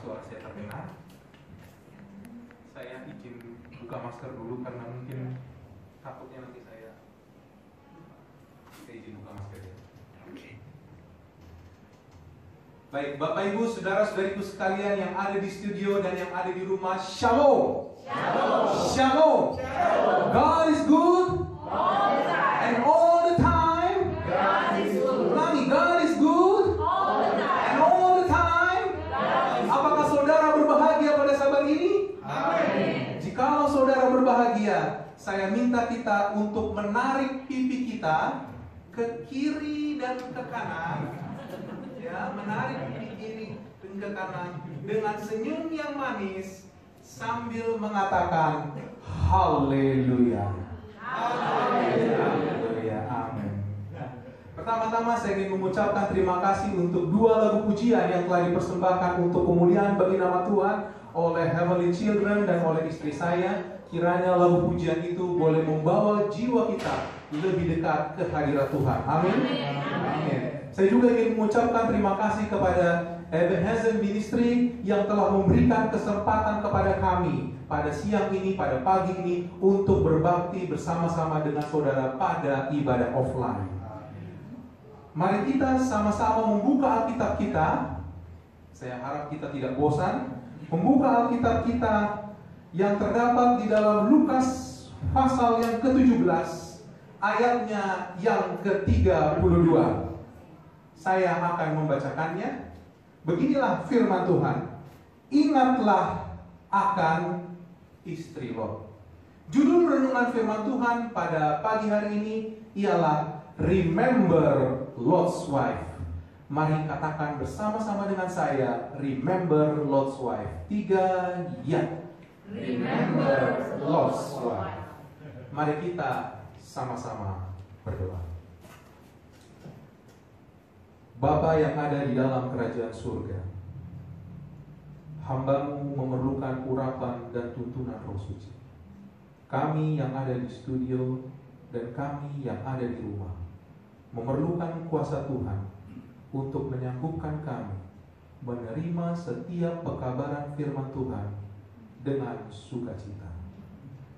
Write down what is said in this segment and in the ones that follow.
suara saya terdengar? Saya izin buka masker dulu karena mungkin takutnya nanti saya izin buka masker ya. Baik, Bapak Ibu, saudara-saudariku sekalian yang ada di studio dan yang ada di rumah, Shalom. Shalom. Shalom. Shalom. God is good. All the time. And all the time. God is good. Ulangi, God is good. All the time. And all the time. Apakah saudara berbahagia pada saat ini? Amin. Jikalau saudara berbahagia, saya minta kita untuk menarik pipi kita ke kiri dan ke kanan. Ya, menarik pipi kiri dan ke kanan dengan senyum yang manis sambil mengatakan haleluya. Haleluya. Amin. Pertama-tama saya ingin mengucapkan terima kasih untuk 2 lagu pujian yang telah dipersembahkan untuk kemuliaan bagi nama Tuhan oleh Heavenly Children dan oleh istri saya. Kiranya lagu pujian itu boleh membawa jiwa kita lebih dekat ke hadirat Tuhan. Amin. Amin. Saya juga ingin mengucapkan terima kasih kepada Ebenezer Ministry yang telah memberikan kesempatan kepada kami pada siang ini, pada pagi ini untuk berbakti bersama-sama dengan saudara pada ibadah offline. Mari kita sama-sama membuka Alkitab kita. Saya harap kita tidak bosan membuka Alkitab kita yang terdapat di dalam Lukas pasal yang ke-17 ayatnya yang ke-32. Saya akan membacakannya. Beginilah firman Tuhan. Ingatlah akan istri Lot. Judul renungan firman Tuhan pada pagi hari ini ialah Remember Lot's Wife. Mari katakan bersama-sama dengan saya, Remember Lot's Wife. 3, ya. Remember Lot's Wife. Mari kita sama-sama berdoa. Bapa yang ada di dalam kerajaan surga, hamba-Mu memerlukan urapan dan tuntunan Roh Suci. Kami yang ada di studio dan kami yang ada di rumah memerlukan kuasa Tuhan untuk menyanggup,kan kami menerima setiap pekabaran firman Tuhan dengan sukacita.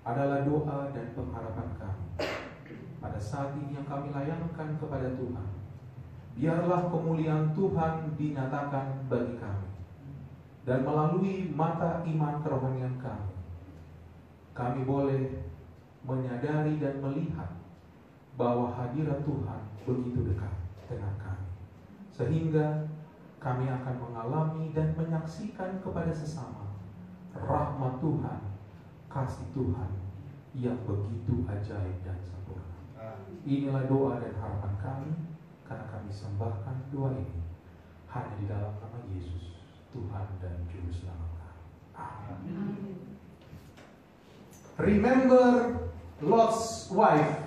Adalah doa dan pengharapan kami pada saat ini yang kami layankan kepada Tuhan. Biarlah kemuliaan Tuhan dinyatakan bagi kami, dan melalui mata iman kerohanian kami boleh menyadari dan melihat bahwa hadirat Tuhan begitu dekat dengan kami, sehingga kami akan mengalami dan menyaksikan kepada sesama rahmat Tuhan, kasih Tuhan yang begitu ajaib dan sempurna. Inilah doa dan harapan kami, karena kami sembahkan doa ini hanya di dalam nama Yesus, Tuhan dan Juru Selamat kami. Amin. Remember Lot's Wife.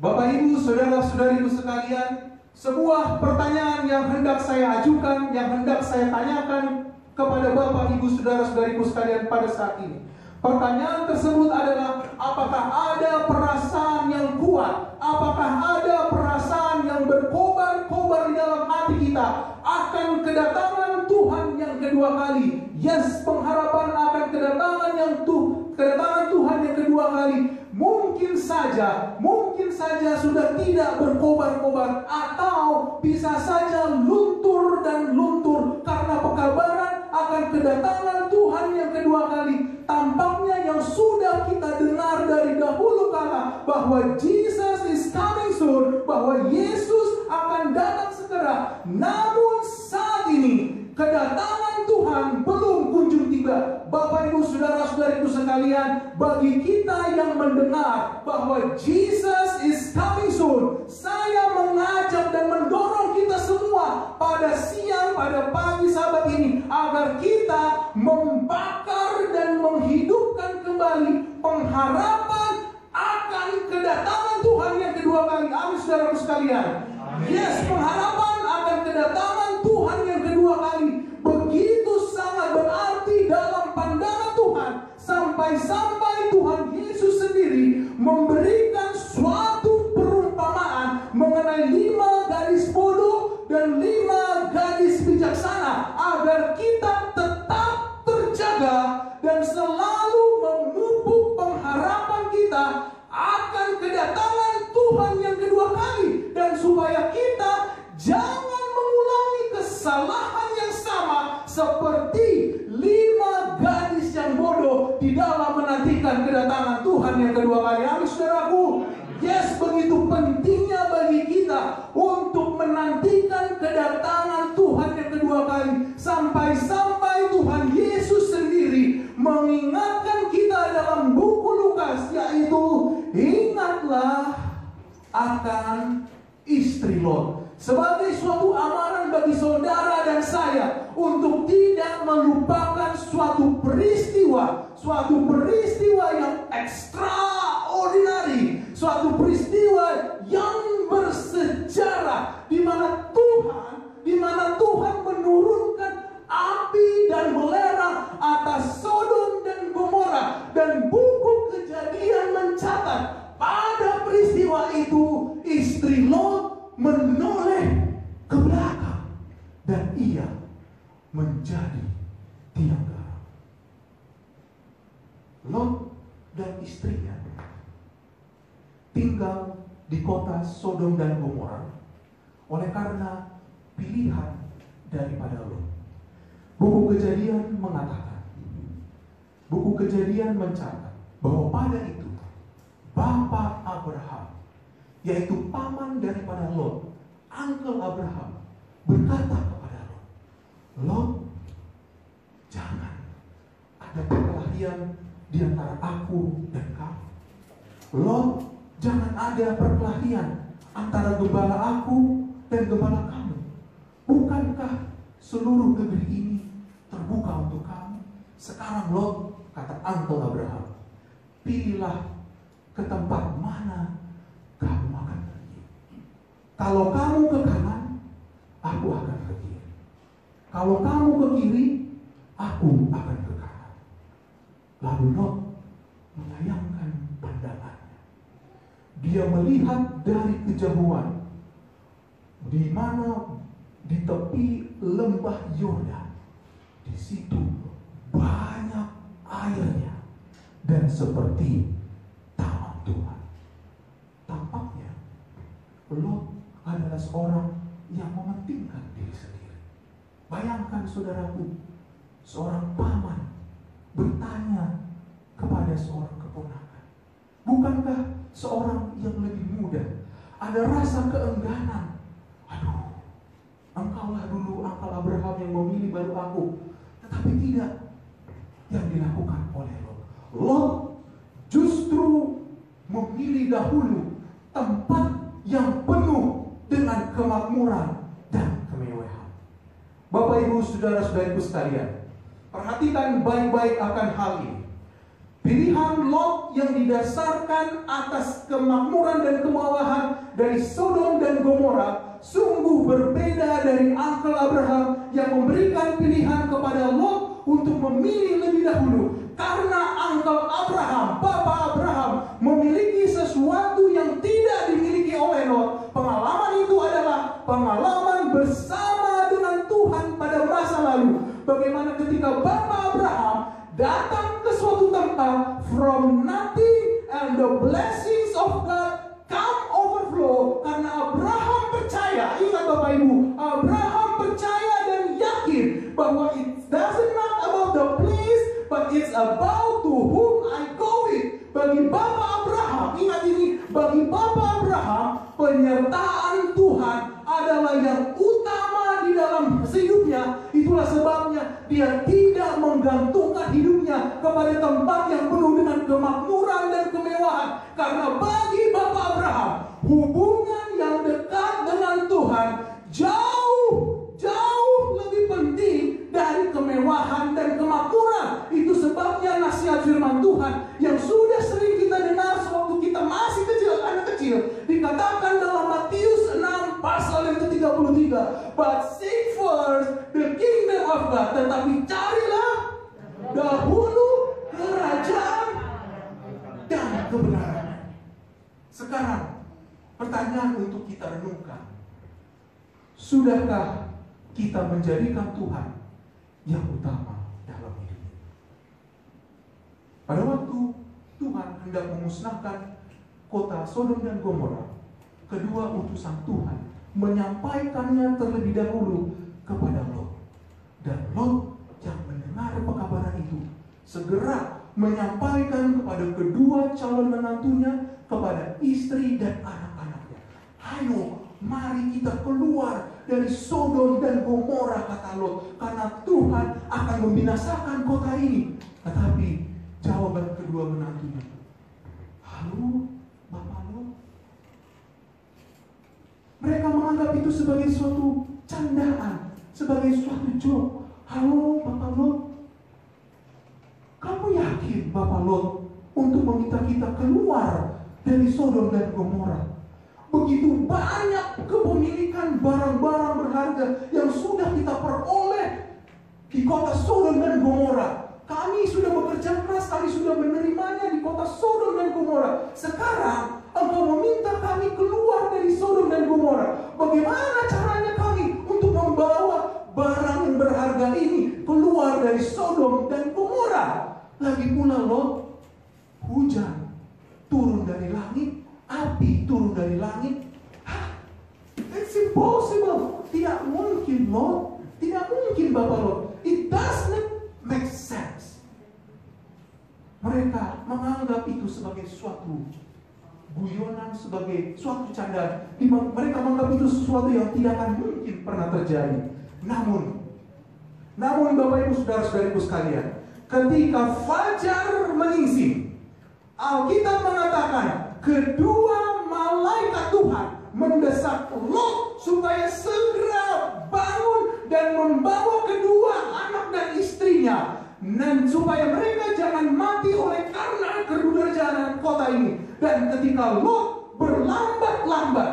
Bapak Ibu, saudara-saudariku sekalian, sebuah pertanyaan yang hendak saya ajukan, yang hendak saya tanyakan kepada Bapak Ibu, saudara-saudariku sekalian pada saat ini. Pertanyaan tersebut adalah, apakah ada perasaan yang kuat, apakah ada perasaan yang berkobar-kobar di dalam hati kita akan kedatangan Tuhan yang kedua kali? Yes, pengharapan akan kedatangan Tuhan yang kedua kali. Mungkin saja sudah tidak berkobar-kobar, atau bisa saja luntur dan luntur karena pekabaran akan kedatangan Tuhan yang kedua kali. Tampaknya yang sudah kita dengar dari dahulu kala bahwa Jesus is coming soon, bahwa Yesus akan datang segera. Namun saat ini kedatangan Tuhan belum kunjung tiba. Bapak Ibu, saudara-saudariku sekalian, bagi kita yang mendengar bahwa Jesus is coming soon, saya mengajak dan mendorong kita semua pada siang, pada pagi sahabat ini, agar kita membakar dan menghidupkan kembali pengharapan akan kedatangan Tuhan yang kedua kali. Amin, saudara sekalian. Yes, pengharapan akan kedatangan Tuhan yang kedua kali begitu sangat berarti dalam pandangan Tuhan, sampai-sampai Tuhan Yesus sendiri memberikan suatu perumpamaan mengenai 5 gadis bodoh dan 5 gadis bijaksana, agar kita tetap seperti 5 gadis yang bodoh di dalam menantikan kedatangan Tuhan yang kedua kali. Amin saudaraku. Yes, begitu pentingnya bagi kita untuk menantikan kedatangan Tuhan yang kedua kali. Sampai-sampai Tuhan Yesus sendiri mengingatkan kita dalam buku Lukas, yaitu ingatlah akan istri Lot. Sebagai suatu amaran bagi saudara dan saya untuk tidak melupakan suatu peristiwa yang extraordinary, suatu peristiwa yang bersejarah di mana Tuhan menurunkan api dan belerang atas Sodom dan Gomora, dan buku Kejadian mencatat pada peristiwa itu istri Lot menoleh ke belakang dan ia menjadi tiang garam. Lot dan istrinya tinggal di kota Sodom dan Gomora oleh karena pilihan daripada Lot. Buku Kejadian mengatakan, buku Kejadian mencatat bahwa pada itu Bapa Abraham, yaitu paman daripada Lot, uncle Abraham, berkata kepada Lot, Lot, jangan ada perkelahian di antara aku dan kamu. Lot, jangan ada perkelahian antara gembala aku dan gembala kamu. Bukankah seluruh negeri ini terbuka untuk kamu? Sekarang Lot, kata uncle Abraham, pilihlah ke tempat mana kamu akan pergi. Kalau kamu ke kanan, aku akan ke kiri. Kalau kamu ke kiri, aku akan ke kanan. Lalu Lot melayangkan pandangannya. Dia melihat dari kejauhan di mana di tepi lembah Yordan. Di situ banyak airnya dan seperti taman Tuhan. Tampaknya Lot adalah seorang yang mementingkan diri sendiri. Bayangkan saudaraku, seorang paman bertanya kepada seorang keponakan, bukankah seorang yang lebih muda ada rasa keengganan? Aduh, engkaulah dulu uncle Abraham yang memilih baru aku. Tetapi tidak yang dilakukan oleh Lot. Lot justru memilih dahulu tempat yang penuh dengan kemakmuran dan kemewahan. Bapak Ibu saudara-saudariku sekalian, perhatikan baik-baik akan hal ini. Pilihan Lot yang didasarkan atas kemakmuran dan kemewahan dari Sodom dan Gomora sungguh berbeda dari uncle Abraham yang memberikan pilihan kepada Lot untuk memilih lebih dahulu. Karena uncle Abraham, Bapak Abraham, memiliki sesuatu yang tidak dimiliki oleh Lot. Pengalaman itu adalah pengalaman bersama dengan Tuhan pada masa lalu. Bagaimana ketika Bapak Abraham datang ke suatu tempat from nothing and the blessings of God come overflow. Karena Abraham percaya, ingat Bapak Ibu, Abraham percaya dan yakin bahwa it doesn't not about the place, but it's about to whom I go with. Bagi Bapak Abraham, ingat ini, bagi Bapak Abraham, penyertaan Tuhan adalah yang utama di dalam hidupnya. Itulah sebabnya dia tidak menggantungkan hidupnya kepada tempat yang penuh dengan kemakmuran dan kemewahan. Karena bagi Bapak Abraham, hubungan yang dekat dengan Tuhan jauh lebih penting dari kemewahan dan kemakmuran. Itu sebabnya nasihat firman Tuhan yang sudah sering kita dengar sewaktu kita masih kecil, anak kecil, dikatakan dalam Matius 6 pasal yang ke-33, but seek first the kingdom of God, tetapi carilah dahulu kerajaan dan kebenaran. Sekarang pertanyaan untuk kita renungkan, sudahkah kita menjadikan Tuhan yang utama dalam hidup ini? Pada waktu Tuhan hendak memusnahkan kota Sodom dan Gomora, kedua utusan Tuhan menyampaikannya terlebih dahulu kepada Lot. Dan Lot segera menyampaikan kepada kedua calon menantunya, kepada istri dan anak-anaknya, ayo mari kita keluar dari Sodom dan Gomora, kata Lot, karena Tuhan akan membinasakan kota ini. Tetapi jawaban kedua menantunya, halo Bapak Lot. Mereka menganggap itu sebagai suatu candaan, sebagai suatu joke. Halo Bapak Lot, kamu yakin Bapak Lot untuk meminta kita keluar dari Sodom dan Gomora? Begitu banyak kepemilikan barang-barang berharga yang sudah kita peroleh di kota Sodom dan Gomora. Kami sudah bekerja keras, kami sudah menerimanya di kota Sodom dan Gomora. Sekarang Engkau meminta kami keluar dari Sodom dan Gomora. Bagaimana caranya kami untuk membawa barang yang berharga ini keluar dari Sodom dan Gomora? Lagi pula Lot, hujan turun dari langit, api turun dari langit. It's impossible. Tidak mungkin Lot, tidak mungkin Bapak Lot. It doesn't make sense. Mereka menganggap itu sebagai suatu guyonan, sebagai suatu candaan. Mereka menganggap itu sesuatu yang tidak akan mungkin pernah terjadi. Namun Bapak Ibu Saudara-saudariku sekalian, ketika fajar menyingsing, Alkitab mengatakan kedua malaikat Tuhan mendesak Lot supaya segera bangun dan membawa kedua anak dan istrinya, dan supaya mereka jangan mati oleh karena kedurjanaan kota ini. Dan ketika Lot berlambat-lambat,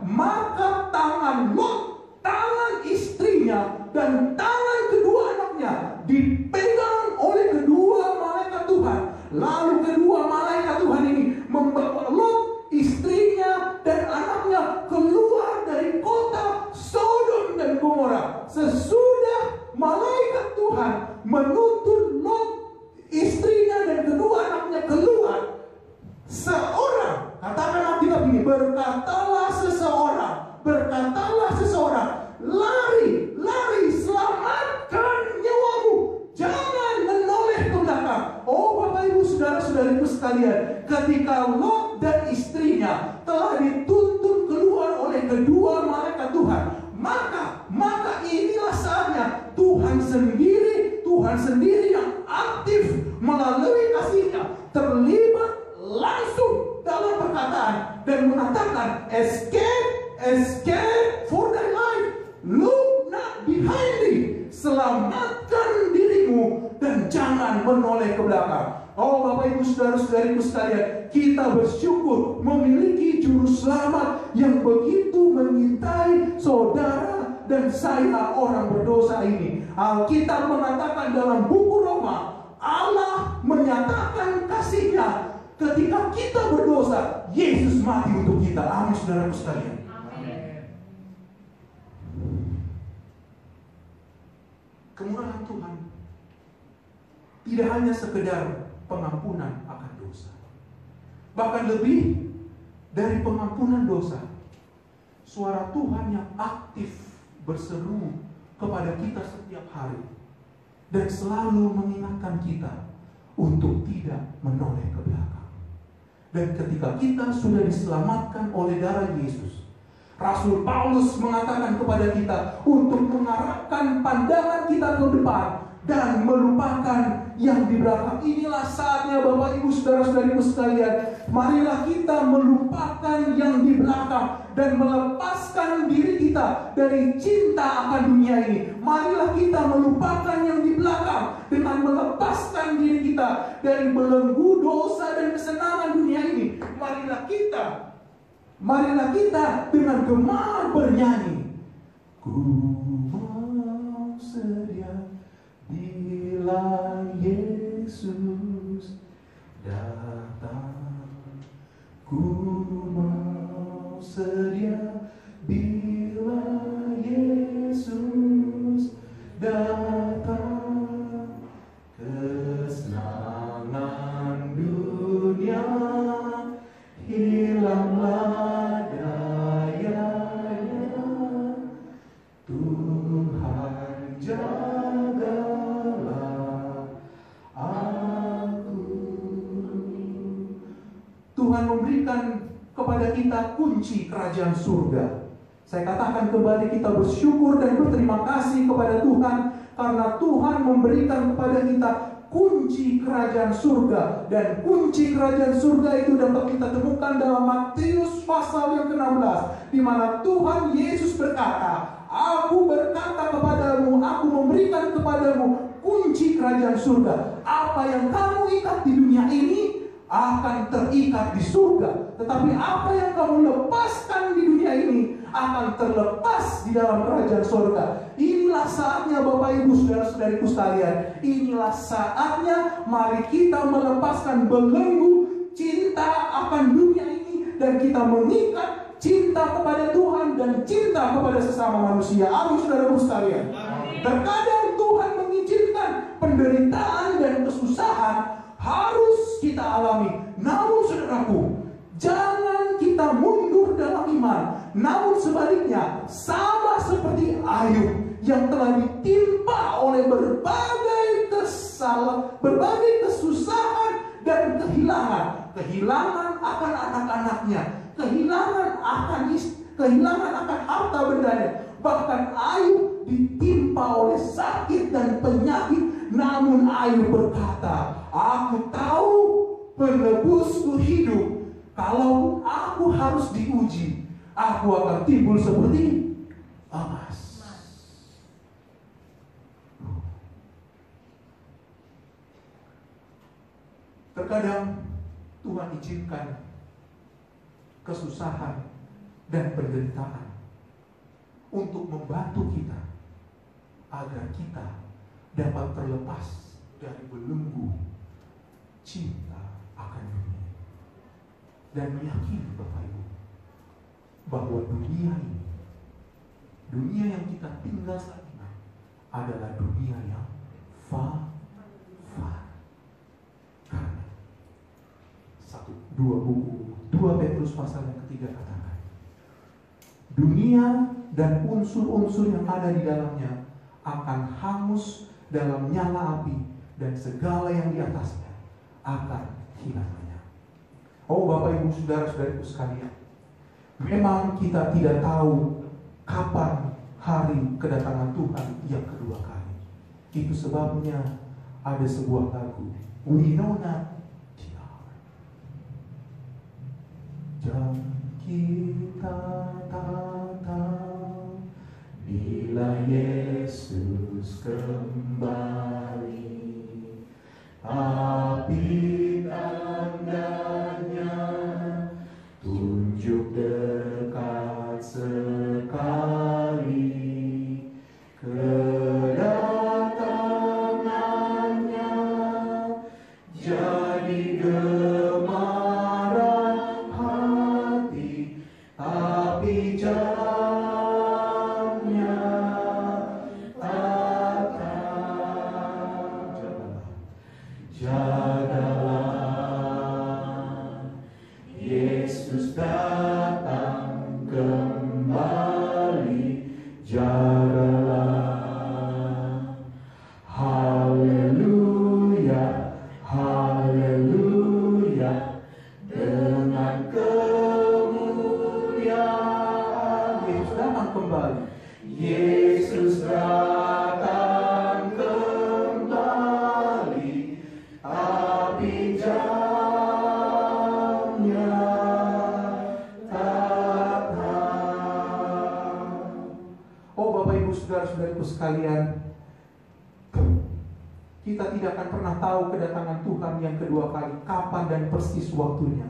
maka tangan Lot, tangan istrinya, dan tangan kedua anaknya dipegang oleh kedua malaikat Tuhan. Lalu kedua malaikat Tuhan ini membawa Lot, istrinya, dan anaknya keluar dari kota Sodom dan Gomora. Sesudah malaikat Tuhan menuntun Lot, istrinya, dan kedua anaknya keluar, seorang, katakan Alkitab ini, berkatalah seseorang, lari, selamatkan nyawamu, jangan menoleh ke belakang. Oh Bapak Ibu Saudara-saudariku sekalian, ketika Lot dan istrinya telah dituntun keluar oleh kedua malaikat Tuhan, maka inilah saatnya Tuhan sendiri yang aktif melalui kasih-Nya terlibat langsung dalam perkataan dan mengatakan, escape for thy life, look not behind thee, selamatkan dirimu dan jangan menoleh ke belakang. Oh Bapak Ibu Saudara-saudariku sekalian, kita bersyukur memiliki juru selamat yang begitu menyintai saudara dan saya orang berdosa ini. Alkitab mengatakan dalam buku Roma, Allah menyatakan kasih-Nya ketika kita berdosa, Yesus mati untuk kita. Amin saudaraku sekalian. Kemurahan Tuhan tidak hanya sekedar pengampunan akan dosa, bahkan lebih dari pengampunan dosa, suara Tuhan yang aktif berseru kepada kita setiap hari dan selalu mengingatkan kita untuk tidak menoleh ke belakang. Dan ketika kita sudah diselamatkan oleh darah Yesus, Rasul Paulus mengatakan kepada kita untuk mengarahkan pandangan kita ke depan dan melupakan yang di belakang. Inilah saatnya Bapak Ibu Saudara-saudariku sekalian, marilah kita melupakan yang di belakang dan melepaskan diri kita dari cinta akan dunia ini. Marilah kita melupakan yang di belakang dengan melepaskan diri kita dari belenggu dosa dan kesenangan dunia ini. Marilah kita dengan gemar bernyanyi, ku mau sedia bila Yesus datang, ku mau sedia bila Yesus datang. Kesenangan dunia hilanglah dayanya, Tuhan jaga kita kunci kerajaan surga. Saya katakan kembali, kita bersyukur dan berterima kasih kepada Tuhan karena Tuhan memberikan kepada kita kunci kerajaan surga. Dan kunci kerajaan surga itu dapat kita temukan dalam Matius pasal yang ke-16, di mana Tuhan Yesus berkata, "Aku berkata kepadamu, aku memberikan kepadamu kunci kerajaan surga. Apa yang kamu ikat di dunia ini akan terikat di surga. Tetapi apa yang kamu lepaskan di dunia ini akan terlepas di dalam kerajaan surga." Inilah saatnya Bapak Ibu saudara-saudariku sekalian. Inilah saatnya mari kita melepaskan belenggu cinta akan dunia ini dan kita mengikat cinta kepada Tuhan dan cinta kepada sesama manusia. Amin saudaraku sekalian. Terkadang Tuhan mengizinkan penderitaan dan kesusahan harus kita alami. Namun saudaraku, jangan kita mundur dalam iman. Namun sebaliknya, sama seperti Ayub yang telah ditimpa oleh berbagai kesusahan dan kehilangan akan anak-anaknya, kehilangan akan harta bendanya. Bahkan Ayub ditimpa oleh sakit dan penyakit, namun Ayub berkata, "Aku tahu penebusku hidup. Kalau aku harus diuji, aku akan timbul seperti emas." Terkadang Tuhan izinkan kesusahan dan penderitaan untuk membantu kita agar kita dapat terlepas dari belenggu cinta akan dunia dan meyakini Bapak Ibu bahwa dunia ini, dunia yang kita tinggal saat ini adalah dunia yang fana. Karena 2 Petrus pasal yang ketiga katakan, dunia dan unsur-unsur yang ada di dalamnya akan hangus dalam nyala api, dan segala yang di atasnya akan hilang lenyap. Oh Bapak Ibu saudara-saudariku sekalian, memang kita tidak tahu kapan hari kedatangan Tuhan yang kedua kali. Itu sebabnya ada sebuah lagu, "We know not the hour." Jam kita tak tahu bila Yesus kembali, tapi tandanya tunjuk dekat sekali. Kedatangannya jadi gemaran hati, tapi jamnya tak tahu. Jagalah, Yesus datang kembali. Jagalah, haleluya, haleluya, dengan kemuliaan. Yesus datang kembali. Yesus datang kembali, tapi jamnya tak tahu. Oh Bapak Ibu saudara-saudariku sekalian, kita tidak akan pernah tahu kedatangan Tuhan yang kedua kali, kapan dan persis waktunya.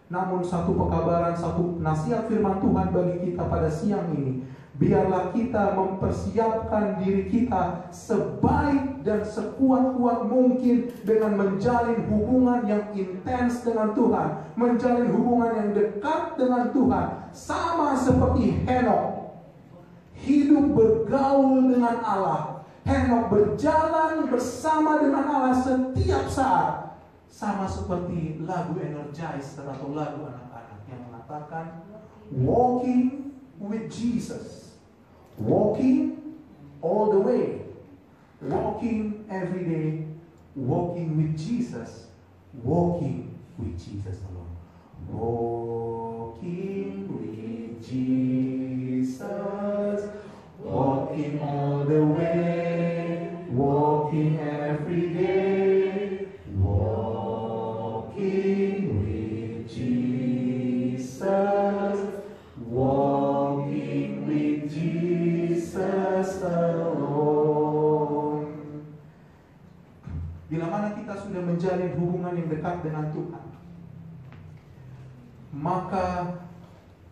Namun satu pekabaran, satu nasihat firman Tuhan bagi kita pada siang ini, biarlah kita mempersiapkan diri kita sebaik dan sekuat-kuat mungkin dengan menjalin hubungan yang intens dengan Tuhan, menjalin hubungan yang dekat dengan Tuhan, sama seperti Henokh hidup bergaul dengan Allah. Henokh berjalan bersama dengan Allah setiap saat, sama seperti lagu Energizer atau lagu anak-anak yang mengatakan walking with Jesus, walking all the way, walking every day, walking with Jesus, walking with Jesus alone, walking all the way, walking every day, walking with Jesus, walking with Jesus alone. Bila mana kita sudah menjalin hubungan yang dekat dengan Tuhan, maka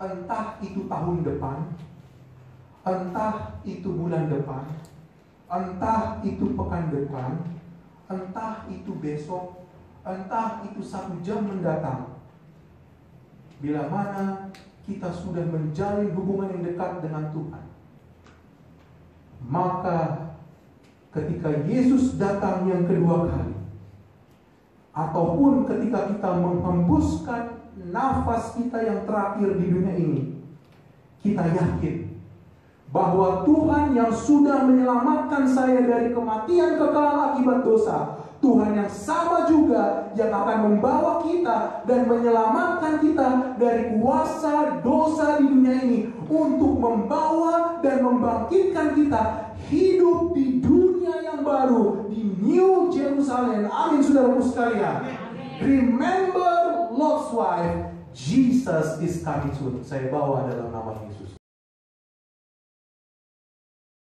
entah itu tahun depan, entah itu bulan depan, entah itu pekan depan, entah itu besok, entah itu 1 jam mendatang, bila mana kita sudah menjalin hubungan yang dekat dengan Tuhan, maka ketika Yesus datang yang kedua kali, ataupun ketika kita menghembuskan nafas kita yang terakhir di dunia ini, kita yakin bahwa Tuhan yang sudah menyelamatkan saya dari kematian kekal akibat dosa, Tuhan yang sama juga yang akan membawa kita dan menyelamatkan kita dari kuasa dosa di dunia ini, untuk membawa dan membangkitkan kita hidup di dunia yang baru, di New Jerusalem. Amin, saudaraku sekalian. Remember Lot's wife, Jesus is coming soon. Saya bawa dalam nama Yesus.